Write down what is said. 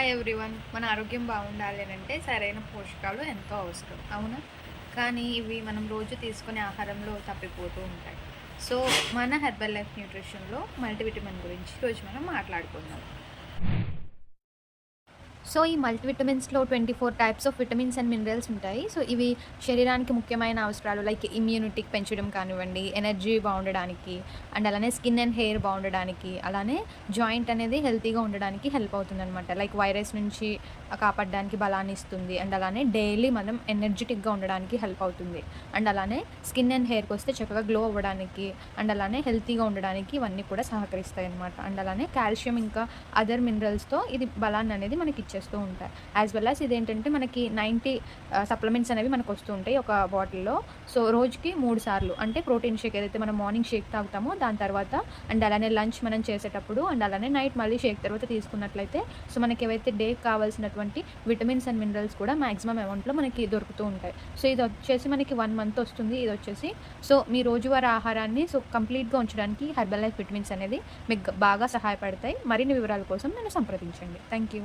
Hi everyone. మన ఆరోగ్యం బాగుండాలి అంటే సరైన పోషకాలు ఎంతో అవసరం, అవునా? కానీ ఇవి మనం రోజు తీసుకునే ఆహారంలో తప్పిపోతూ ఉంటాయి. సో మన హెర్బల్ లైఫ్ న్యూట్రిషన్లో మల్టీవిటమిన్ గురించి ఈరోజు మనం మాట్లాడుకుందాం. సో ఈ మల్టీవిటమిన్స్‌లో 24 types of vitamins and minerals ఉంటాయి. సో ఇవి శరీరానికి ముఖ్యమైన అవసరాలు లైక్ ఇమ్యూనిటీకి పెంచడం కానివ్వండి, ఎనర్జీ బాగుండడానికి అండ్ అలానే స్కిన్ అండ్ హెయిర్ బాగుండడానికి, అలానే జాయింట్ అనేది హెల్తీగా ఉండడానికి హెల్ప్ అవుతుందనమాట. లైక్ వైరస్ నుంచి కాపాడడానికి బలాన్ని ఇస్తుంది. అండ్ అలానే డైలీ మనం ఎనర్జిటిక్‌గా ఉండడానికి హెల్ప్ అవుతుంది. అండ్ అలానే స్కిన్ అండ్ హెయిర్‌కి వస్తే చక్కగా గ్లో అవ్వడానికి అండ్ అలానే హెల్తీగా ఉండడానికి ఇవన్నీ కూడా సహకరిస్తాయన్నమాట. అండ్ అలానే కాల్షియం ఇంకా అదర్ మినరల్స్‌తో ఇది బలాన్ని అనేది మనకి ఇచ్చేస్తూ ఉంటాయి. యాజ్ వెల్ యాజ్ ఇదేంటంటే మనకి 90 సప్లిమెంట్స్ అనేవి మనకు వస్తూ ఉంటాయి ఒక బాటిల్‌లో. సో రోజుకి 3 సార్లు అంటే ప్రోటీన్ షేక్ ఏదైతే మనం మార్నింగ్ షేక్ తాగుతామో దాని తర్వాత అండ్ అలానే లంచ్ మనం చేసేటప్పుడు అండ్ అలానే నైట్ మళ్ళీ షేక్ తర్వాత తీసుకున్నట్లయితే సో మనకి ఏవైతే డేకి కావాల్సినటువంటి విటమిన్స్ అండ్ మినరల్స్ కూడా మాక్సిమం అమౌంట్‌లో మనకి దొరుకుతూ ఉంటాయి. సో ఇది వచ్చేసి మనకి 1 మంత్ వస్తుంది. ఇది వచ్చేసి సో మీ రోజువారీ ఆహారాన్ని సో కంప్లీట్‌గా ఉంచడానికి హెర్బల్ లైఫ్ విటమిన్స్ అనేది మీకు బాగా సహాయపడతాయి. మరిన్ని వివరాల కోసం నన్ను సంప్రదించండి. Thank you.